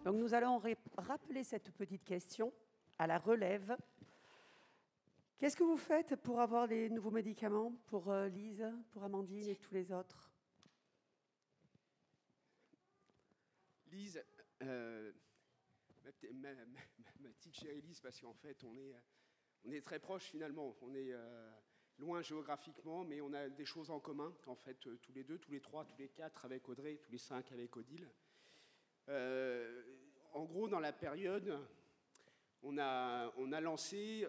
Donc nous allons rappeler cette petite question à la relève. Qu'est-ce que vous faites pour avoir les nouveaux médicaments pour Lise, pour Amandine et tous les autres? Lise, ma petite chérie Lise, parce qu'en fait on est très proches finalement, on est loin géographiquement, mais on a des choses en commun, en fait, tous les deux, tous les trois, tous les quatre avec Audrey, tous les cinq avec Odile. En gros, dans la période, on a lancé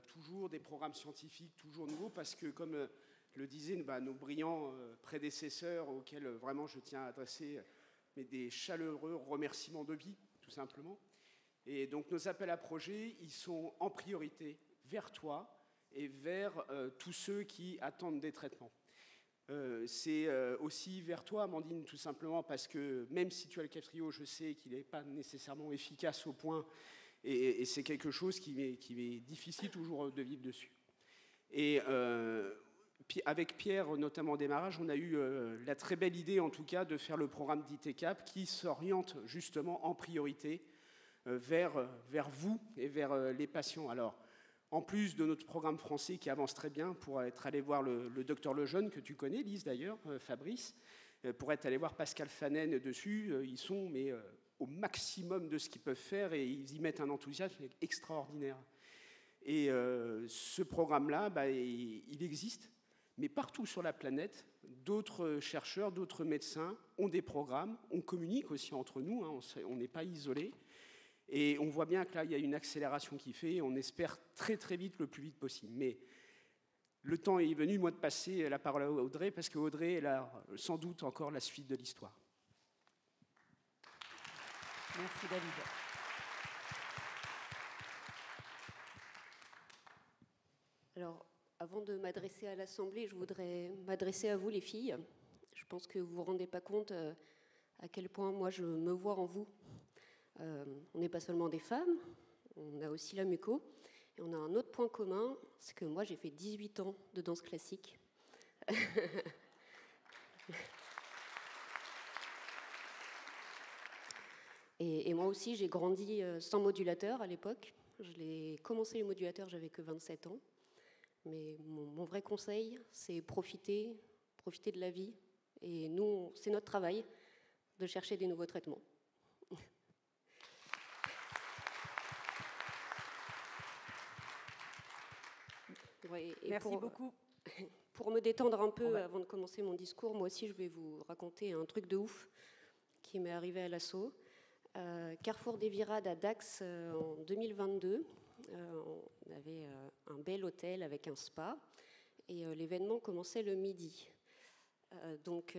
toujours des programmes scientifiques, toujours nouveaux, parce que, comme le disaient nos brillants prédécesseurs, auxquels vraiment je tiens à adresser des chaleureux remerciements de vie, tout simplement. Et donc nos appels à projets, ils sont en priorité vers toi et vers tous ceux qui attendent des traitements. C'est aussi vers toi, Amandine, tout simplement, parce que même si tu as le Kaftrio, je sais qu'il n'est pas nécessairement efficace au point, et c'est quelque chose qui est difficile toujours de vivre dessus. Et avec Pierre, notamment au démarrage, on a eu la très belle idée, en tout cas, de faire le programme d'ITCAP qui s'oriente justement en priorité vers vous et vers les patients. Alors, en plus de notre programme français qui avance très bien, pour être allé voir le docteur Lejeune, que tu connais, Lise d'ailleurs, Fabrice, pour être allé voir Pascal Fanen dessus, ils sont au maximum de ce qu'ils peuvent faire et ils y mettent un enthousiasme extraordinaire. Et ce programme-là, il existe, mais partout sur la planète, d'autres chercheurs, d'autres médecins ont des programmes, on communique aussi entre nous, hein, on n'est pas isolés. Et on voit bien que là, il y a une accélération qui fait, et on espère très très vite, le plus vite possible. Mais le temps est venu, moi, de passer la parole à Audrey, parce qu'Audrey, elle a sans doute encore la suite de l'histoire. Merci David. Alors, avant de m'adresser à l'Assemblée, je voudrais m'adresser à vous, les filles. Je pense que vous ne vous rendez pas compte à quel point moi je me vois en vous. On n'est pas seulement des femmes, on a aussi la muco. Et on a un autre point commun, c'est que moi j'ai fait 18 ans de danse classique. et moi aussi j'ai grandi sans modulateur à l'époque. J'ai commencé les modulateurs, j'avais que 27 ans. Mais mon vrai conseil, c'est profiter de la vie. Et nous, c'est notre travail de chercher des nouveaux traitements. Ouais, merci beaucoup. Pour me détendre un peu avant de commencer mon discours, moi aussi je vais vous raconter un truc de ouf qui m'est arrivé à l'assaut. Carrefour des Virades à Dax en 2022. On avait un bel hôtel avec un spa et l'événement commençait le midi. Donc,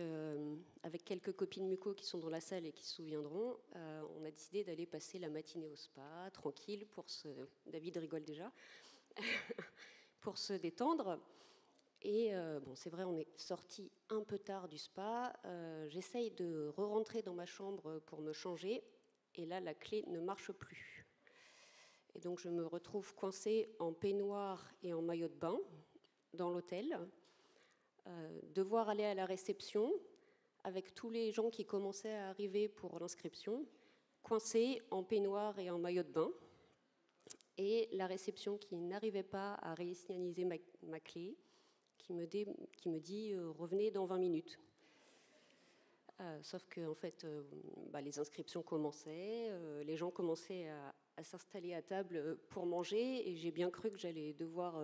avec quelques copines muco qui sont dans la salle et qui se souviendront, on a décidé d'aller passer la matinée au spa, tranquille, David rigole déjà, pour se détendre. Et c'est vrai, on est sorti un peu tard du spa. J'essaye de re-rentrer dans ma chambre pour me changer, et là, la clé ne marche plus. Et donc, je me retrouve coincée en peignoir et en maillot de bain dans l'hôtel. Devoir aller à la réception avec tous les gens qui commençaient à arriver pour l'inscription, coincés en peignoir et en maillot de bain, et la réception qui n'arrivait pas à réinitialiser ma clé, qui me dit revenez dans 20 minutes. Sauf que en fait, les inscriptions commençaient, les gens commençaient à s'installer à table pour manger, et j'ai bien cru que j'allais devoir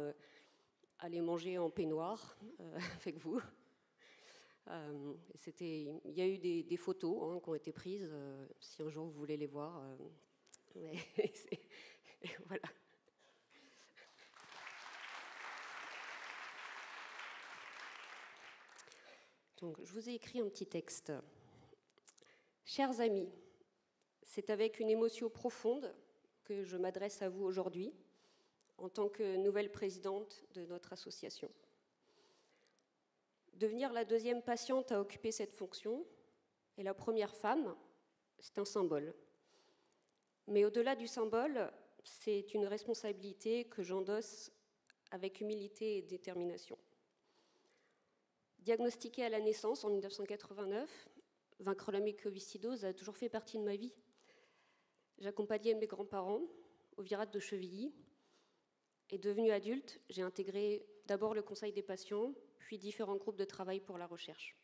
aller manger en peignoir avec vous. Il y a eu des photos qui ont été prises, si un jour vous voulez les voir. Mais voilà. Donc, je vous ai écrit un petit texte. Chers amis, c'est avec une émotion profonde que je m'adresse à vous aujourd'hui, en tant que nouvelle présidente de notre association. Devenir la deuxième patiente à occuper cette fonction et la première femme, c'est un symbole. Mais au-delà du symbole, c'est une responsabilité que j'endosse avec humilité et détermination. Diagnostiquée à la naissance en 1989, vaincre la mucoviscidose a toujours fait partie de ma vie. J'accompagnais mes grands-parents au virage de Chevilly. Et devenue adulte, j'ai intégré d'abord le conseil des patients, puis différents groupes de travail pour la recherche.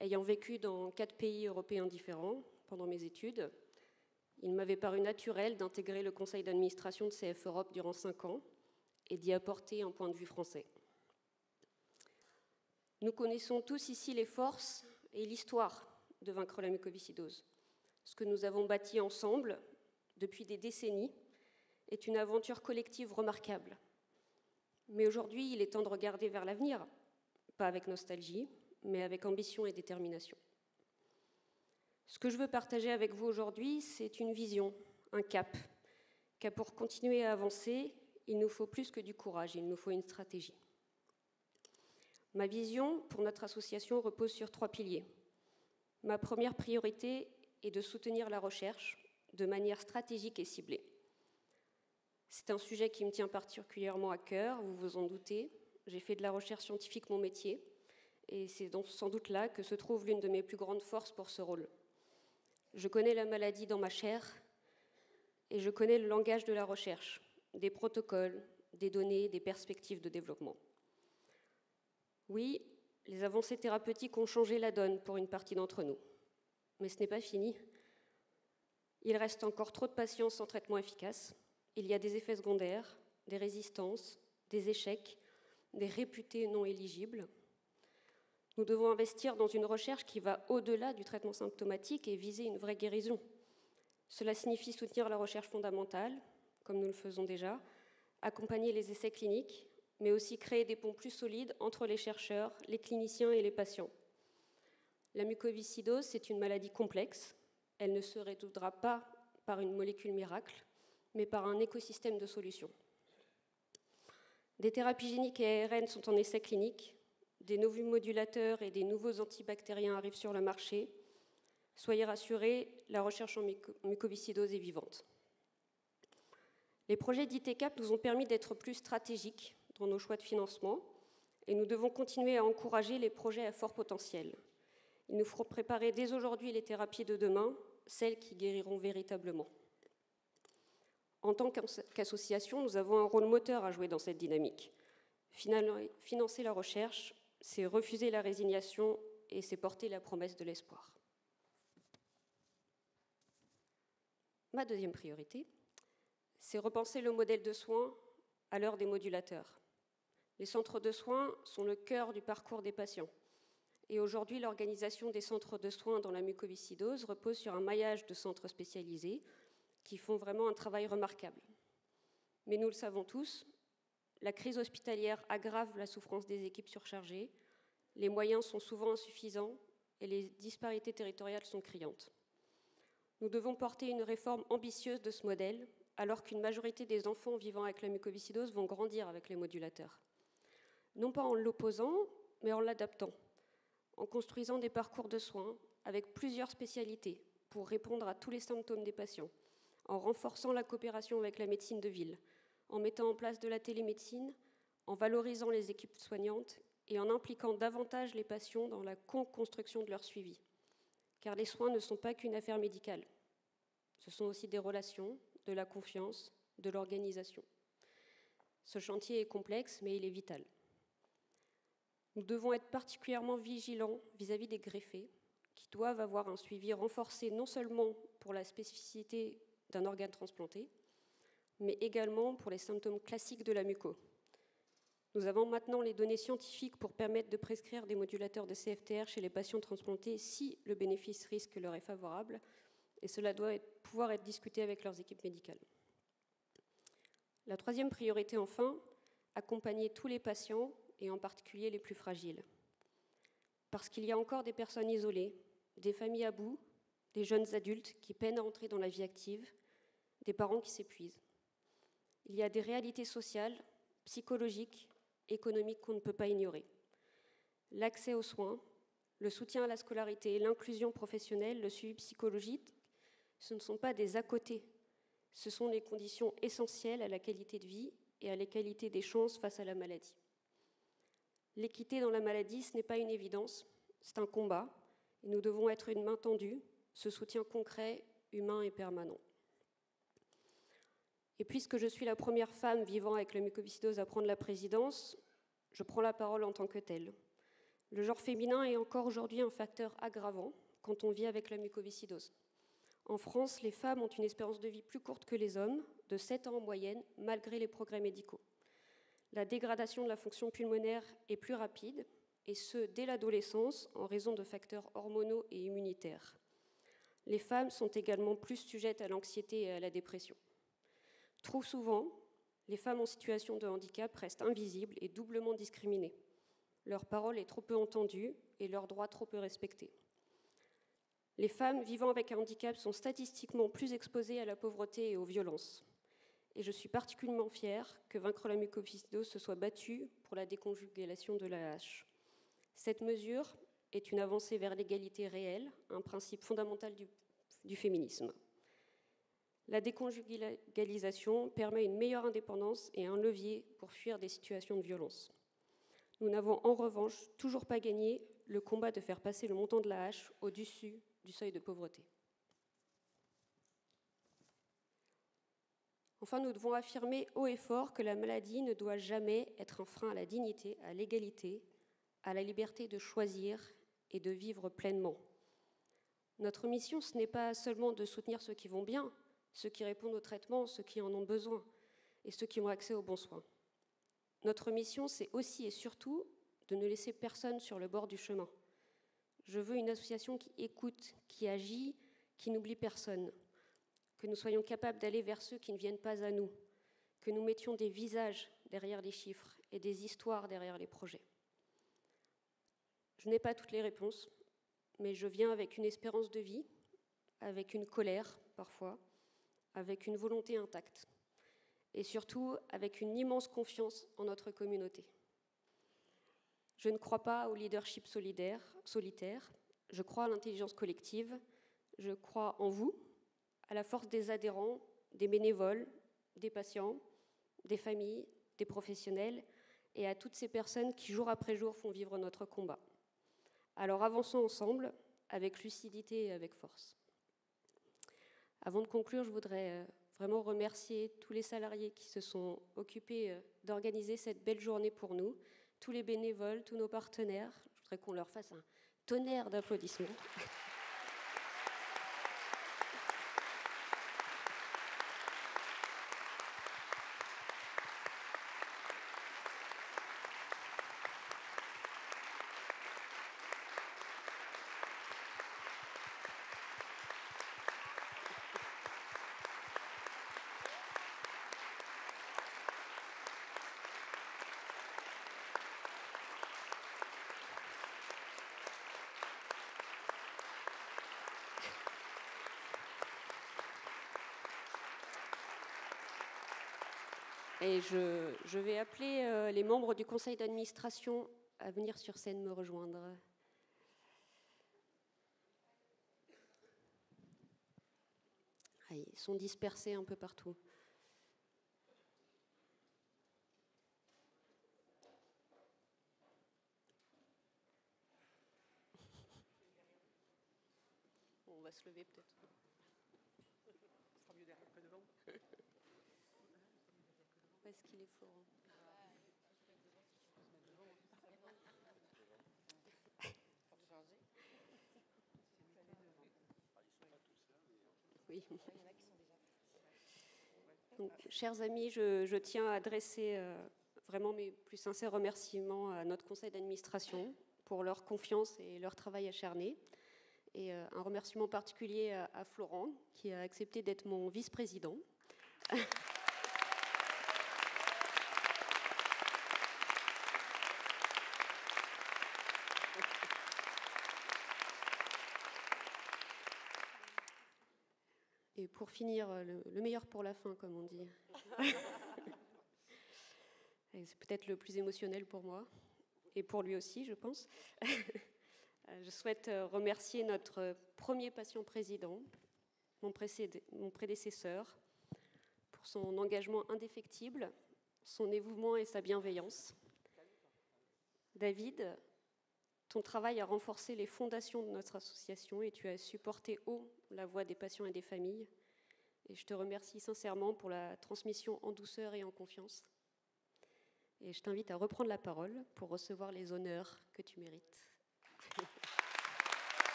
Ayant vécu dans 4 pays européens différents pendant mes études, il m'avait paru naturel d'intégrer le conseil d'administration de CF Europe durant 5 ans et d'y apporter un point de vue français. Nous connaissons tous ici les forces et l'histoire de vaincre la mucoviscidose. Ce que nous avons bâti ensemble depuis des décennies est une aventure collective remarquable. Mais aujourd'hui, il est temps de regarder vers l'avenir, pas avec nostalgie, mais avec ambition et détermination. Ce que je veux partager avec vous aujourd'hui, c'est une vision, un cap, car pour continuer à avancer, il nous faut plus que du courage, il nous faut une stratégie. Ma vision pour notre association repose sur 3 piliers. Ma première priorité est de soutenir la recherche de manière stratégique et ciblée. C'est un sujet qui me tient particulièrement à cœur, vous vous en doutez. J'ai fait de la recherche scientifique mon métier, et c'est donc sans doute là que se trouve l'une de mes plus grandes forces pour ce rôle. Je connais la maladie dans ma chair, et je connais le langage de la recherche, des protocoles, des données, des perspectives de développement. Oui, les avancées thérapeutiques ont changé la donne pour une partie d'entre nous, mais ce n'est pas fini. Il reste encore trop de patients sans traitement efficace. Il y a des effets secondaires, des résistances, des échecs, des réputés non éligibles. Nous devons investir dans une recherche qui va au-delà du traitement symptomatique et viser une vraie guérison. Cela signifie soutenir la recherche fondamentale, comme nous le faisons déjà, accompagner les essais cliniques, mais aussi créer des ponts plus solides entre les chercheurs, les cliniciens et les patients. La mucoviscidose, c'est une maladie complexe. Elle ne se résoudra pas par une molécule miracle, mais par un écosystème de solutions. Des thérapies géniques et ARN sont en essai clinique, des nouveaux modulateurs et des nouveaux antibactériens arrivent sur le marché. Soyez rassurés, la recherche en mucoviscidose est vivante. Les projets d'ITCAP nous ont permis d'être plus stratégiques dans nos choix de financement et nous devons continuer à encourager les projets à fort potentiel. Il nous faut préparer dès aujourd'hui les thérapies de demain, celles qui guériront véritablement. En tant qu'association, nous avons un rôle moteur à jouer dans cette dynamique. Financer la recherche, c'est refuser la résignation et c'est porter la promesse de l'espoir. Ma deuxième priorité, c'est repenser le modèle de soins à l'heure des modulateurs. Les centres de soins sont le cœur du parcours des patients. Et aujourd'hui, l'organisation des centres de soins dans la mucoviscidose repose sur un maillage de centres spécialisés qui font vraiment un travail remarquable. Mais nous le savons tous, la crise hospitalière aggrave la souffrance des équipes surchargées, les moyens sont souvent insuffisants et les disparités territoriales sont criantes. Nous devons porter une réforme ambitieuse de ce modèle, alors qu'une majorité des enfants vivant avec la mucoviscidose vont grandir avec les modulateurs. Non pas en l'opposant, mais en l'adaptant, en construisant des parcours de soins avec plusieurs spécialités pour répondre à tous les symptômes des patients, en renforçant la coopération avec la médecine de ville, en mettant en place de la télémédecine, en valorisant les équipes soignantes et en impliquant davantage les patients dans la co-construction de leur suivi. Car les soins ne sont pas qu'une affaire médicale. Ce sont aussi des relations, de la confiance, de l'organisation. Ce chantier est complexe, mais il est vital. Nous devons être particulièrement vigilants vis-à-vis des greffés, qui doivent avoir un suivi renforcé non seulement pour la spécificité d'un organe transplanté, mais également pour les symptômes classiques de la muco. Nous avons maintenant les données scientifiques pour permettre de prescrire des modulateurs de CFTR chez les patients transplantés si le bénéfice-risque leur est favorable, et cela doit pouvoir être discuté avec leurs équipes médicales. La troisième priorité, enfin, accompagner tous les patients, et en particulier les plus fragiles. Parce qu'il y a encore des personnes isolées, des familles à bout, des jeunes adultes qui peinent à entrer dans la vie active, des parents qui s'épuisent. Il y a des réalités sociales, psychologiques, économiques qu'on ne peut pas ignorer. L'accès aux soins, le soutien à la scolarité, l'inclusion professionnelle, le suivi psychologique, ce ne sont pas des à-côté, ce sont les conditions essentielles à la qualité de vie et à la qualité des chances face à la maladie. L'équité dans la maladie, ce n'est pas une évidence, c'est un combat, et nous devons être une main tendue, ce soutien concret humain et permanent. Et puisque je suis la première femme vivant avec la mucoviscidose à prendre la présidence, je prends la parole en tant que telle. Le genre féminin est encore aujourd'hui un facteur aggravant quand on vit avec la mucoviscidose. En France, les femmes ont une espérance de vie plus courte que les hommes, de 7 ans en moyenne, malgré les progrès médicaux. La dégradation de la fonction pulmonaire est plus rapide, et ce, dès l'adolescence, en raison de facteurs hormonaux et immunitaires. Les femmes sont également plus sujettes à l'anxiété et à la dépression. Trop souvent, les femmes en situation de handicap restent invisibles et doublement discriminées. Leur parole est trop peu entendue et leurs droits trop peu respectés. Les femmes vivant avec un handicap sont statistiquement plus exposées à la pauvreté et aux violences. Et je suis particulièrement fière que Vaincre la mucoviscidose se soit battue pour la déconjugalisation de l'AAH. Cette mesure est une avancée vers l'égalité réelle, un principe fondamental du féminisme. La déconjugalisation permet une meilleure indépendance et un levier pour fuir des situations de violence. Nous n'avons en revanche toujours pas gagné le combat de faire passer le montant de l'AAH au-dessus du seuil de pauvreté. Enfin, nous devons affirmer haut et fort que la maladie ne doit jamais être un frein à la dignité, à l'égalité, à la liberté de choisir et de vivre pleinement. Notre mission, ce n'est pas seulement de soutenir ceux qui vont bien, ceux qui répondent au traitement, ceux qui en ont besoin et ceux qui ont accès aux bons soins. Notre mission, c'est aussi et surtout de ne laisser personne sur le bord du chemin. Je veux une association qui écoute, qui agit, qui n'oublie personne. Que nous soyons capables d'aller vers ceux qui ne viennent pas à nous, que nous mettions des visages derrière les chiffres et des histoires derrière les projets. Je n'ai pas toutes les réponses, mais je viens avec une espérance de vie, avec une colère parfois, avec une volonté intacte, et surtout avec une immense confiance en notre communauté. Je ne crois pas au leadership solitaire, je crois à l'intelligence collective, je crois en vous, à la force des adhérents, des bénévoles, des patients, des familles, des professionnels et à toutes ces personnes qui, jour après jour, font vivre notre combat. Alors avançons ensemble, avec lucidité et avec force. Avant de conclure, je voudrais vraiment remercier tous les salariés qui se sont occupés d'organiser cette belle journée pour nous, tous les bénévoles, tous nos partenaires. Je voudrais qu'on leur fasse un tonnerre d'applaudissements. Et je vais appeler les membres du conseil d'administration à venir sur scène me rejoindre. Ah, ils sont dispersés un peu partout. On va se lever peut-être. Ce sera mieux derrière que devant. Où est-ce qu'il est, Florent ? Oui. Donc, chers amis, je tiens à adresser vraiment mes plus sincères remerciements à notre conseil d'administration pour leur confiance et leur travail acharné. Et un remerciement particulier à Florent, qui a accepté d'être mon vice-président. Et pour finir, le meilleur pour la fin, comme on dit. C'est peut-être le plus émotionnel pour moi, et pour lui aussi, je pense. Je souhaite remercier notre premier patient président, mon prédécesseur, pour son engagement indéfectible, son dévouement et sa bienveillance. David, Ton travail a renforcé les fondations de notre association et tu as supporté haut la voix des patients et des familles. Et je te remercie sincèrement pour la transmission en douceur et en confiance. Et je t'invite à reprendre la parole pour recevoir les honneurs que tu mérites.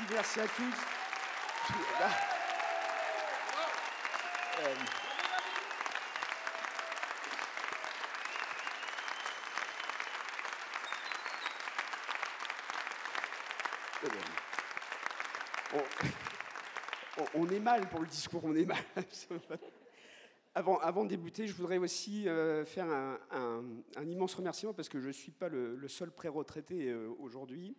Merci à tous. On est mal pour le discours, on est mal. Avant de débuter, je voudrais aussi faire un immense remerciement parce que je ne suis pas le seul pré-retraité aujourd'hui.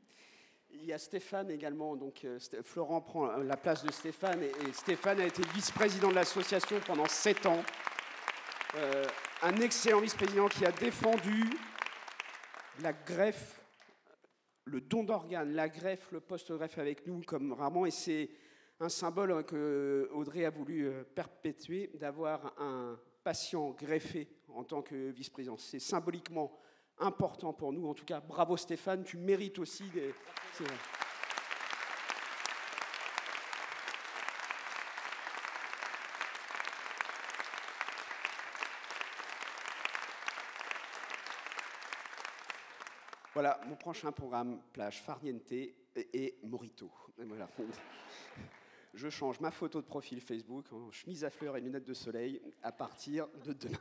Il y a Stéphane également, donc Florent prend la place de Stéphane et Stéphane a été vice-président de l'association pendant 7 ans. Un excellent vice-président qui a défendu la greffe, le don d'organes, la greffe, le post-greffe avec nous comme rarement, et c'est un symbole que Audrey a voulu perpétuer, d'avoir un patient greffé en tant que vice-président. C'est symboliquement important pour nous. En tout cas, bravo Stéphane, tu mérites aussi des... C'est vrai. Voilà, mon prochain programme, plage farniente et mojito. Voilà. Je change ma photo de profil Facebook en chemise à fleurs et lunettes de soleil à partir de demain.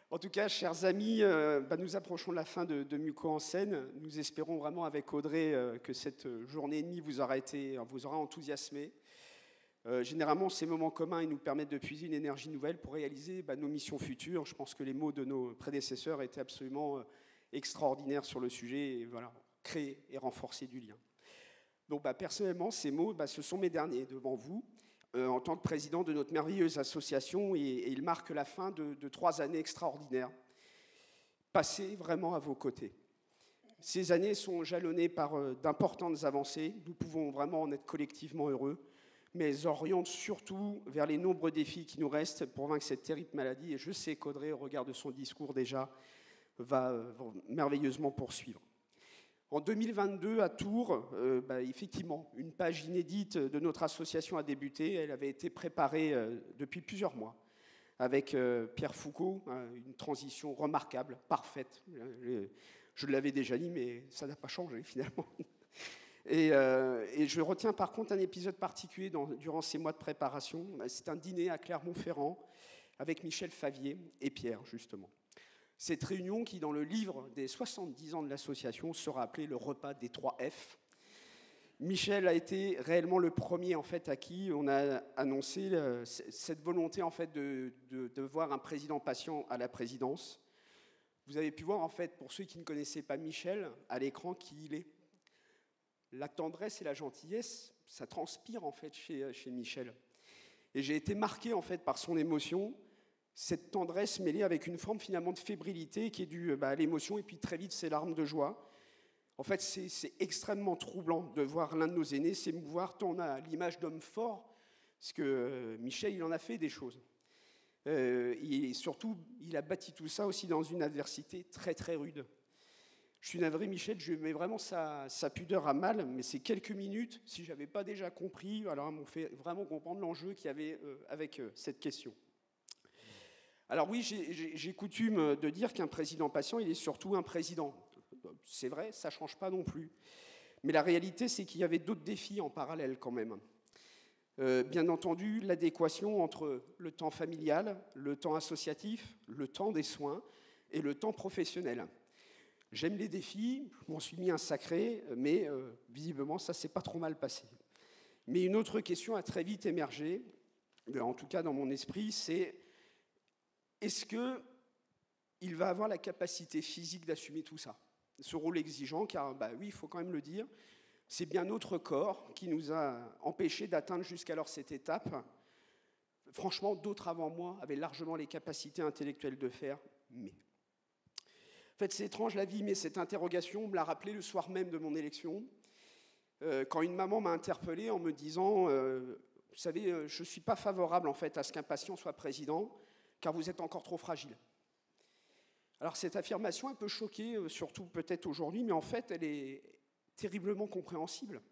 En tout cas, chers amis, nous approchons de la fin de Muco en scène. Nous espérons vraiment avec Audrey que cette journée et demie vous aura enthousiasmé. Généralement, ces moments communs ils nous permettent de puiser une énergie nouvelle pour réaliser nos missions futures. Je pense que les mots de nos prédécesseurs étaient absolument extraordinaires sur le sujet. Et voilà, créer et renforcer du lien. Donc personnellement, ces mots, ce sont mes derniers devant vous. En tant que président de notre merveilleuse association, et il marque la fin de 3 années extraordinaires, passées vraiment à vos côtés. Ces années sont jalonnées par d'importantes avancées, nous pouvons vraiment en être collectivement heureux, mais elles orientent surtout vers les nombreux défis qui nous restent pour vaincre cette terrible maladie, et je sais qu'Audrey, au regard de son discours déjà, va merveilleusement poursuivre. En 2022, à Tours, effectivement, une page inédite de notre association a débuté. Elle avait été préparée depuis plusieurs mois avec Pierre Foucault, une transition remarquable, parfaite. Je l'avais déjà dit, mais ça n'a pas changé finalement. Et je retiens par contre un épisode particulier durant ces mois de préparation. C'est un dîner à Clermont-Ferrand avec Michel Favier et Pierre, justement. Cette réunion qui, dans le livre des 70 ans de l'association, sera appelée le repas des 3 F. Michel a été réellement le premier en fait, à qui on a annoncé cette volonté en fait, de voir un président patient à la présidence. Vous avez pu voir, en fait, pour ceux qui ne connaissaient pas Michel, à l'écran, qui il est. La tendresse et la gentillesse, ça transpire en fait, chez Michel. Et j'ai été marqué en fait, par son émotion, cette tendresse mêlée avec une forme finalement de fébrilité qui est due à l'émotion et puis très vite ses larmes de joie. En fait, c'est extrêmement troublant de voir l'un de nos aînés s'émouvoir tant on a l'image d'homme fort, parce que Michel, il en a fait des choses. Et surtout, il a bâti tout ça aussi dans une adversité très très rude. Je suis navré, Michel, je mets vraiment sa pudeur à mal, mais ces quelques minutes, si je n'avais pas déjà compris, alors m'ont fait vraiment comprendre l'enjeu qu'il y avait avec cette question. Alors oui, j'ai coutume de dire qu'un président patient, il est surtout un président. C'est vrai, ça ne change pas non plus. Mais la réalité, c'est qu'il y avait d'autres défis en parallèle quand même. Bien entendu, l'adéquation entre le temps familial, le temps associatif, le temps des soins et le temps professionnel. J'aime les défis, je m'en suis mis un sacré, mais visiblement, ça ne s'est pas trop mal passé. Mais une autre question a très vite émergé, en tout cas dans mon esprit, c'est est-ce qu'il va avoir la capacité physique d'assumer tout ça ? ce rôle exigeant, car oui, il faut quand même le dire, c'est bien notre corps qui nous a empêchés d'atteindre jusqu'alors cette étape. Franchement, d'autres avant moi avaient largement les capacités intellectuelles de faire, mais... En fait, c'est étrange la vie, mais cette interrogation me l'a rappelé le soir même de mon élection, quand une maman m'a interpellé en me disant vous savez, je ne suis pas favorable en fait à ce qu'un patient soit président, car vous êtes encore trop fragile. Alors cette affirmation, elle peut choquer, surtout peut-être aujourd'hui, mais en fait, elle est terriblement compréhensible.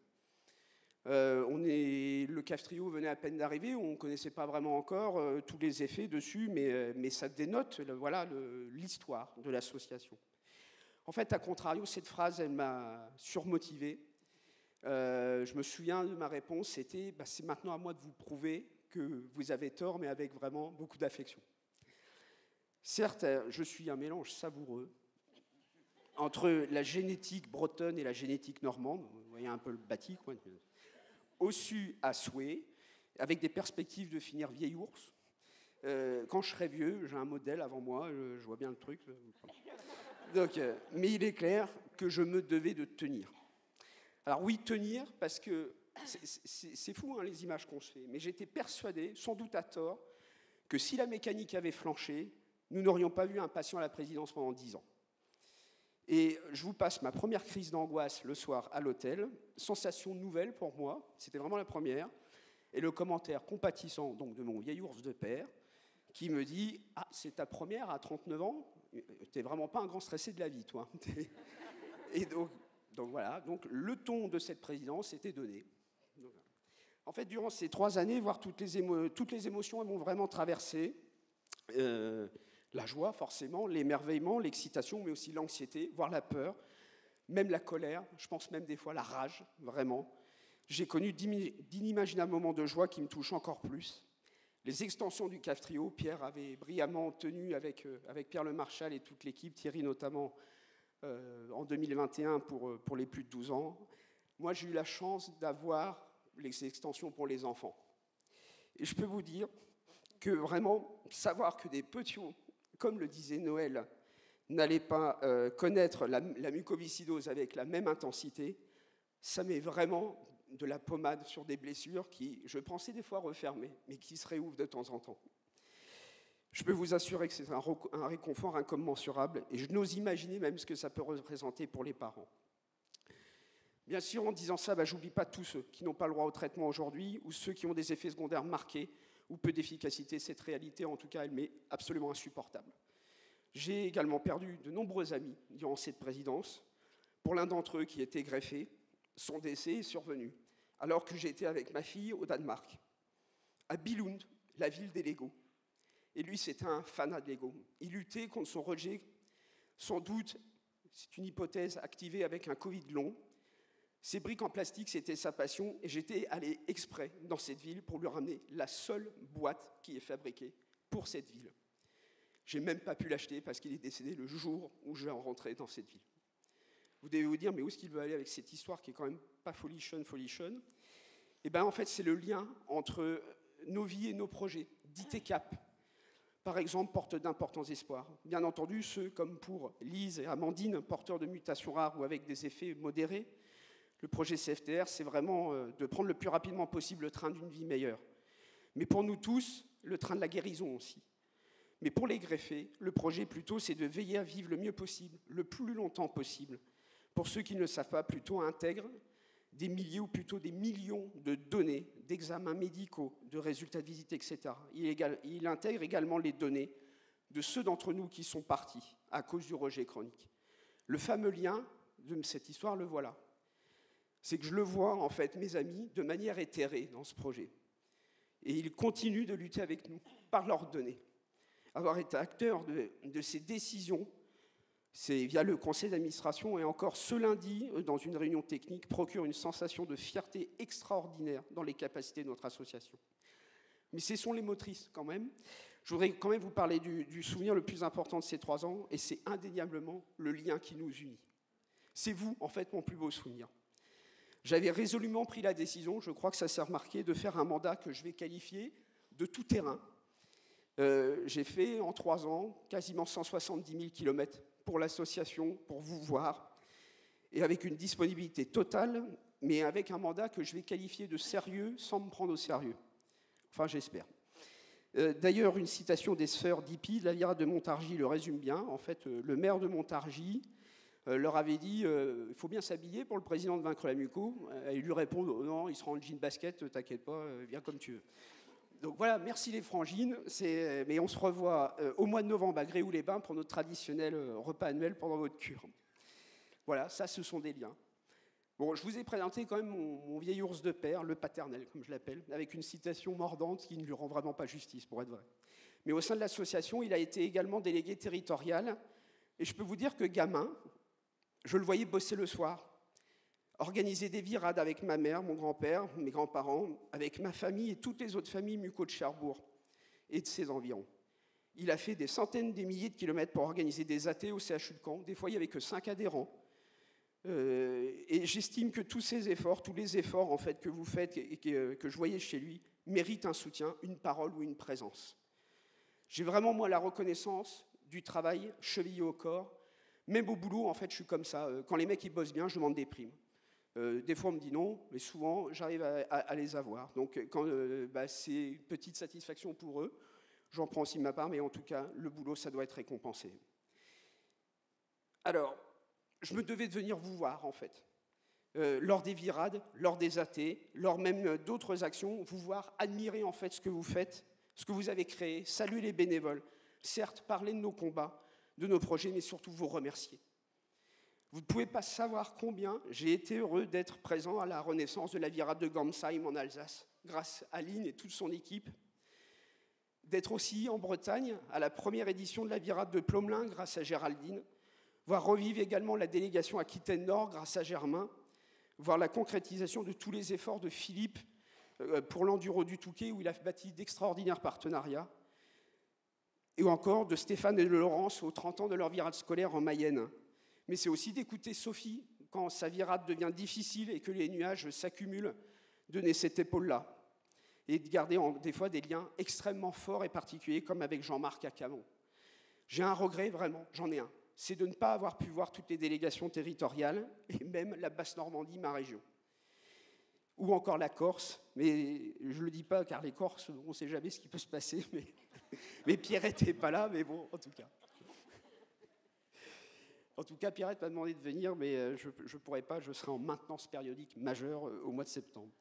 Le CAF-TRIO venait à peine d'arriver, on ne connaissait pas vraiment encore tous les effets dessus, mais ça dénote l'histoire de l'association. En fait, à contrario, cette phrase, elle m'a surmotivé. Je me souviens de ma réponse, c'était c'est maintenant à moi de vous prouver que vous avez tort, mais avec vraiment beaucoup d'affection. Certes, je suis un mélange savoureux entre la génétique bretonne et la génétique normande, vous voyez un peu le bâti, quoi. Au su à souhait, avec des perspectives de finir vieil ours. Quand je serai vieux, j'ai un modèle avant moi, je vois bien le truc. Donc, mais il est clair que je me devais de tenir. Alors oui, tenir, parce que c'est fou les images qu'on se fait, mais j'étais persuadé, sans doute à tort, que si la mécanique avait flanché, nous n'aurions pas vu un patient à la présidence pendant 10 ans. Et je vous passe ma première crise d'angoisse le soir à l'hôtel, sensation nouvelle pour moi, c'était vraiment la première, et le commentaire compatissant donc, de mon vieil ours de père, qui me dit « Ah, c'est ta première à 39 ans, t'es vraiment pas un grand stressé de la vie, toi. » Et donc voilà, donc le ton de cette présidence était donné. En fait, durant ces 3 années, voire toutes les émotions elles m'ont vraiment traversé. La joie, forcément, l'émerveillement, l'excitation, mais aussi l'anxiété, voire la peur, même la colère, je pense même des fois la rage, vraiment. J'ai connu d'inimaginables moments de joie qui me touchent encore plus. Les extensions du CAF-TRIO, Pierre avait brillamment tenu avec Pierre Le Marchal et toute l'équipe, Thierry notamment, en 2021 pour les plus de 12 ans. Moi, j'ai eu la chance d'avoir les extensions pour les enfants. Et je peux vous dire que vraiment, savoir que des petits, comme le disait Noël, n'allaient pas connaître la mucoviscidose avec la même intensité, ça met vraiment de la pommade sur des blessures qui, je pensais des fois refermées, mais qui se réouvrent de temps en temps. Je peux vous assurer que c'est un réconfort incommensurable et je n'ose imaginer même ce que ça peut représenter pour les parents. Bien sûr, en disant ça, j'oublie pas tous ceux qui n'ont pas le droit au traitement aujourd'hui ou ceux qui ont des effets secondaires marqués ou peu d'efficacité. Cette réalité, en tout cas, elle m'est absolument insupportable. J'ai également perdu de nombreux amis durant cette présidence. Pour l'un d'entre eux qui était greffé, son décès est survenu alors que j'étais avec ma fille au Danemark, à Billund, la ville des Legos. Et lui, c'était un fanat de Lego. Il luttait contre son rejet, sans doute, c'est une hypothèse activée avec un Covid long. Ces briques en plastique, c'était sa passion, et j'étais allé exprès dans cette ville pour lui ramener la seule boîte qui est fabriquée pour cette ville. Je n'ai même pas pu l'acheter parce qu'il est décédé le jour où je vais rentrer dans cette ville. Vous devez vous dire, mais où est-ce qu'il veut aller avec cette histoire qui est quand même pas folichonne. Eh bien, en fait, c'est le lien entre nos vies et nos projets, d'ITCAP. Par exemple, portent d'importants espoirs. Bien entendu, ceux comme pour Lise et Amandine, porteurs de mutations rares ou avec des effets modérés. Le projet CFTR, c'est vraiment de prendre le plus rapidement possible le train d'une vie meilleure. Mais pour nous tous, le train de la guérison aussi. Mais pour les greffés, le projet plutôt, c'est de veiller à vivre le mieux possible, le plus longtemps possible. Pour ceux qui ne le savent pas, plutôt intègre des milliers ou plutôt des millions de données, d'examens médicaux, de résultats de visite, etc. Il intègre également les données de ceux d'entre nous qui sont partis à cause du rejet chronique. Le fameux lien de cette histoire, le voilà. C'est que je le vois, en fait, mes amis, de manière éthérée dans ce projet. Et ils continuent de lutter avec nous par leurs données. Avoir été acteur de ces décisions, c'est via le conseil d'administration, et encore ce lundi, dans une réunion technique, procure une sensation de fierté extraordinaire dans les capacités de notre association. Mais ce sont les motrices quand même. Je voudrais quand même vous parler du souvenir le plus important de ces 3 ans, et c'est indéniablement le lien qui nous unit. C'est vous, en fait, mon plus beau souvenir. J'avais résolument pris la décision, je crois que ça s'est remarqué, de faire un mandat que je vais qualifier de tout terrain. J'ai fait en 3 ans quasiment 170 000 km pour l'association, pour vous voir, et avec une disponibilité totale, mais avec un mandat que je vais qualifier de sérieux sans me prendre au sérieux. Enfin, j'espère. D'ailleurs, une citation des sœurs d'Hippie, de la virade de Montargis, le résume bien. En fait, le maire de Montargis leur avait dit il faut bien s'habiller pour le président de vaincre la muco. Et ils lui répondent oh, non, il sera en jean basket, t'inquiète pas, viens comme tu veux. Donc voilà, merci les frangines. Mais on se revoit au mois de novembre à Gréoux-les-Bains pour notre traditionnel repas annuel pendant votre cure. Voilà, ça, ce sont des liens. Bon, je vous ai présenté quand même mon vieil ours de père, le paternel, comme je l'appelle, avec une citation mordante qui ne lui rend vraiment pas justice, pour être vrai. Mais au sein de l'association, il a été également délégué territorial. Et je peux vous dire que gamin, je le voyais bosser le soir, organiser des virades avec ma mère, mon grand-père, mes grands-parents, avec ma famille et toutes les autres familles muco de Cherbourg et de ses environs. Il a fait des centaines, des milliers de kilomètres pour organiser des AT au CHU de Caen. Des fois, il n'y avait que 5 adhérents. Et j'estime que tous ces efforts, tous les efforts en fait, que vous faites et que je voyais chez lui, méritent un soutien, une parole ou une présence. J'ai vraiment, moi, la reconnaissance du travail chevillé au corps. Même au boulot, en fait, je suis comme ça. Quand les mecs ils bossent bien, je demande des primes. Des fois, on me dit non, mais souvent, j'arrive à les avoir. Donc, quand c'est une petite satisfaction pour eux, j'en prends aussi de ma part, mais en tout cas, le boulot, ça doit être récompensé. Alors, je me devais de venir vous voir, en fait, lors des virades, lors des AT, lors même d'autres actions, vous voir, admirer, en fait, ce que vous faites, ce que vous avez créé, saluer les bénévoles, certes, parler de nos combats, de nos projets, mais surtout vous remercier. Vous ne pouvez pas savoir combien j'ai été heureux d'être présent à la renaissance de la virade de Gamsheim en Alsace, grâce à Lynn et toute son équipe, d'être aussi en Bretagne à la première édition de la virade de Plomelin grâce à Géraldine, voir revivre également la délégation Aquitaine-Nord grâce à Germain, voir la concrétisation de tous les efforts de Philippe pour l'Enduro du Touquet où il a bâti d'extraordinaires partenariats, et encore de Stéphane et de Laurence aux 30 ans de leur virade scolaire en Mayenne. Mais c'est aussi d'écouter Sophie quand sa virade devient difficile et que les nuages s'accumulent, donner cette épaule-là et de garder des fois des liens extrêmement forts et particuliers comme avec Jean-Marc à Camon. J'ai un regret, vraiment, j'en ai un. C'est de ne pas avoir pu voir toutes les délégations territoriales, et même la Basse-Normandie, ma région. Ou encore la Corse, mais je ne le dis pas car les Corses, on ne sait jamais ce qui peut se passer, mais Pierrette n'est pas là, mais bon, en tout cas. En tout cas, Pierrette m'a demandé de venir, mais je ne pourrai pas, je serai en maintenance périodique majeure au mois de septembre.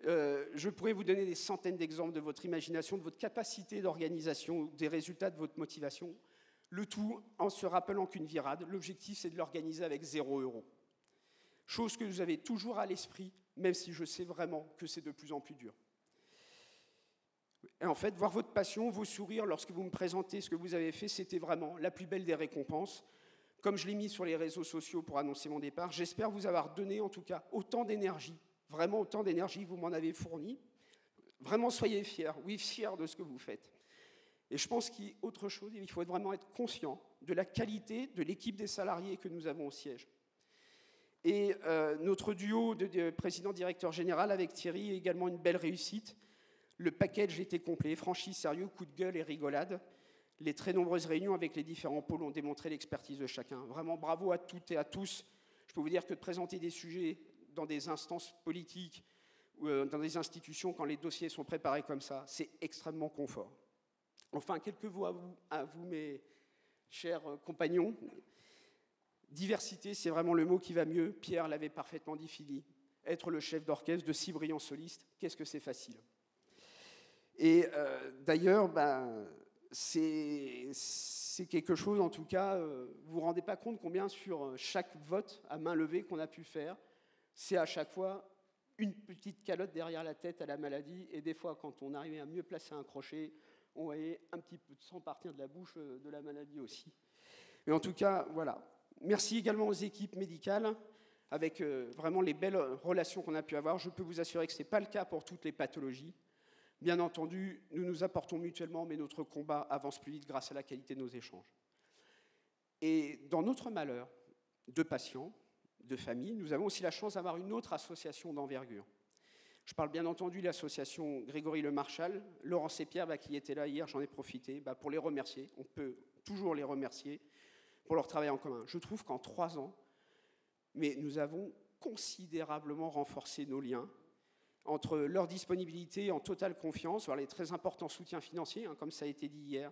Je pourrais vous donner des centaines d'exemples de votre imagination, de votre capacité d'organisation, des résultats de votre motivation. Le tout en se rappelant qu'une virade, l'objectif c'est de l'organiser avec 0 €. Chose que vous avez toujours à l'esprit, même si je sais vraiment que c'est de plus en plus dur. Et en fait, voir votre passion, vos sourires lorsque vous me présentez ce que vous avez fait, c'était vraiment la plus belle des récompenses. Comme je l'ai mis sur les réseaux sociaux pour annoncer mon départ, j'espère vous avoir donné en tout cas autant d'énergie, vraiment autant d'énergie, vous m'en avez fourni. Vraiment, soyez fiers, oui, fiers de ce que vous faites. Et je pense qu'il y a autre chose, il faut vraiment être conscient de la qualité de l'équipe des salariés que nous avons au siège. Et notre duo de président-directeur général avec Thierry est également une belle réussite. Le package était complet, franchise, sérieux, coup de gueule et rigolade. Les très nombreuses réunions avec les différents pôles ont démontré l'expertise de chacun. Vraiment bravo à toutes et à tous. Je peux vous dire que de présenter des sujets dans des instances politiques ou dans des institutions quand les dossiers sont préparés comme ça, c'est extrêmement confort. Enfin, quelques mots à vous, mes chers compagnons. Diversité, c'est vraiment le mot qui va mieux. Pierre l'avait parfaitement défini. Être le chef d'orchestre de 6 brillants solistes, qu'est-ce que c'est facile. Et d'ailleurs, c'est quelque chose, en tout cas, vous ne vous rendez pas compte combien sur chaque vote à main levée qu'on a pu faire, c'est à chaque fois une petite calotte derrière la tête à la maladie, et des fois, quand on arrivait à mieux placer un crochet, on voyait un petit peu de sang partir de la bouche de la maladie aussi. Mais en tout cas, voilà. Merci également aux équipes médicales, avec vraiment les belles relations qu'on a pu avoir. Je peux vous assurer que ce n'est pas le cas pour toutes les pathologies. Bien entendu, nous nous apportons mutuellement, mais notre combat avance plus vite grâce à la qualité de nos échanges. Et dans notre malheur de patients, de familles, nous avons aussi la chance d'avoir une autre association d'envergure. Je parle bien entendu de l'association Grégory Le Marchal. Laurence et Pierre, qui étaient là hier, j'en ai profité pour les remercier. On peut toujours les remercier pour leur travail en commun. Je trouve qu'en 3 ans, mais nous avons considérablement renforcé nos liens entre leur disponibilité en totale confiance, les très importants soutiens financiers, comme ça a été dit hier,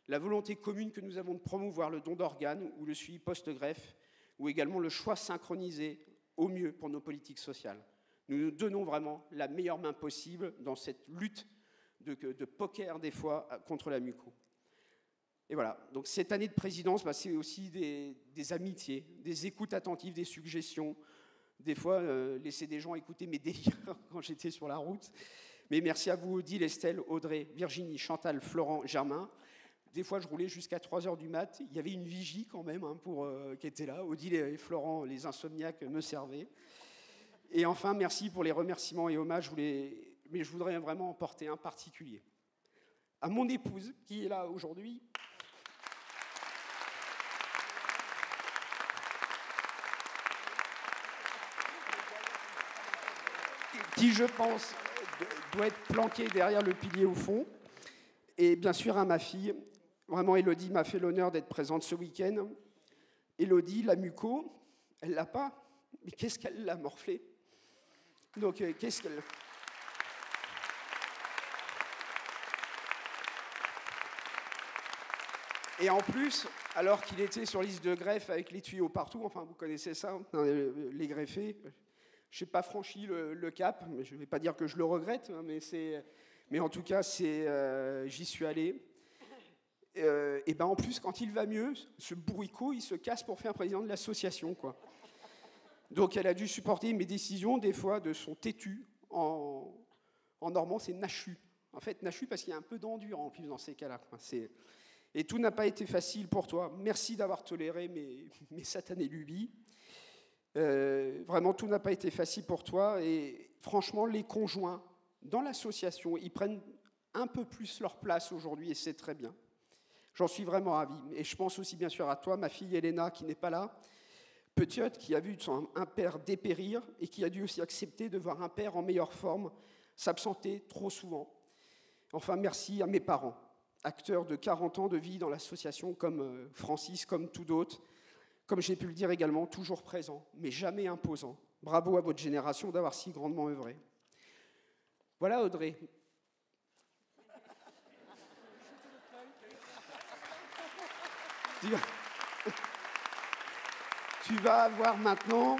la volonté commune que nous avons de promouvoir le don d'organes ou le suivi post-greffe, ou également le choix synchronisé au mieux pour nos politiques sociales. Nous nous donnons vraiment la meilleure main possible dans cette lutte de poker, des fois, contre la muco. Et voilà, donc cette année de présidence, c'est aussi des amitiés, des écoutes attentives, des suggestions, des fois laisser des gens écouter mes délires quand j'étais sur la route. Mais merci à vous, Odile, Estelle, Audrey, Virginie, Chantal, Florent, Germain. Des fois, je roulais jusqu'à 3h du mat. Il y avait une vigie quand même qui était là. Odile et Florent, les insomniaques, me servaient. Et enfin, merci pour les remerciements et hommages. Mais je voudrais vraiment en porter un particulier. À mon épouse, qui est là aujourd'hui. Qui, je pense, doit être planquée derrière le pilier au fond. Et bien sûr, à ma fille. Vraiment, Élodie m'a fait l'honneur d'être présente ce week-end. Élodie, la muco, elle l'a pas, mais qu'est-ce qu'elle l'a morflé. Donc, qu'est-ce qu'elle... Et en plus, alors qu'il était sur liste de greffe avec les tuyaux partout, enfin, vous connaissez ça, les greffés, je n'ai pas franchi le cap, mais je ne vais pas dire que je le regrette, mais en tout cas, j'y suis allé. Et en plus, quand il va mieux, ce bourricot, il se casse pour faire président de l'association, quoi. Donc elle a dû supporter mes décisions, des fois, de son têtu. En normand, c'est nachu. En fait, nachu parce qu'il y a un peu d'endurance en plus dans ces cas-là. Et tout n'a pas été facile pour toi. Merci d'avoir toléré mes satanées lubies. Vraiment, tout n'a pas été facile pour toi. Et franchement, les conjoints dans l'association, ils prennent un peu plus leur place aujourd'hui, et c'est très bien. J'en suis vraiment ravi. Et je pense aussi bien sûr à toi, ma fille Elena, qui n'est pas là, petite, qui a vu un père dépérir et qui a dû aussi accepter de voir un père en meilleure forme s'absenter trop souvent. Enfin, merci à mes parents, acteurs de 40 ans de vie dans l'association, comme Francis, comme tous d'autres, comme j'ai pu le dire également, toujours présents, mais jamais imposants. Bravo à votre génération d'avoir si grandement œuvré. Voilà, Audrey. Tu vas avoir maintenant,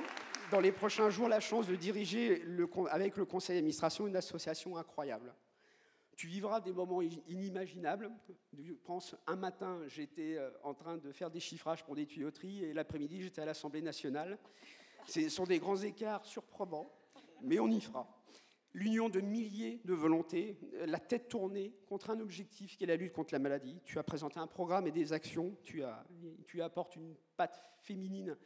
dans les prochains jours, la chance de diriger avec le conseil d'administration une association incroyable. Tu vivras des moments inimaginables. Je pense, un matin, j'étais en train de faire des chiffrages pour des tuyauteries et l'après-midi, j'étais à l'Assemblée nationale. Ce sont des grands écarts surprenants, mais on y fera. L'union de milliers de volontés, la tête tournée contre un objectif qui est la lutte contre la maladie. Tu as présenté un programme et des actions. Tu apportes une patte féminine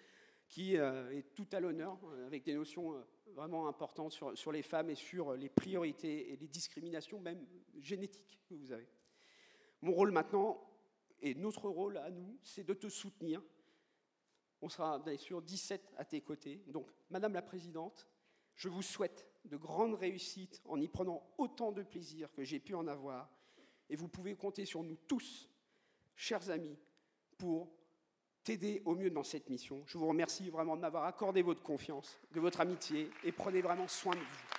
qui est tout à l'honneur, avec des notions vraiment importantes sur les femmes et sur les priorités et les discriminations, même génétiques, que vous avez. Mon rôle maintenant, et notre rôle à nous, c'est de te soutenir. On sera bien sûr 17 à tes côtés. Donc, Madame la Présidente, je vous souhaite de grandes réussites en y prenant autant de plaisir que j'ai pu en avoir. Et vous pouvez compter sur nous tous, chers amis, pour t'aider au mieux dans cette mission. Je vous remercie vraiment de m'avoir accordé votre confiance, de votre amitié, et prenez vraiment soin de vous.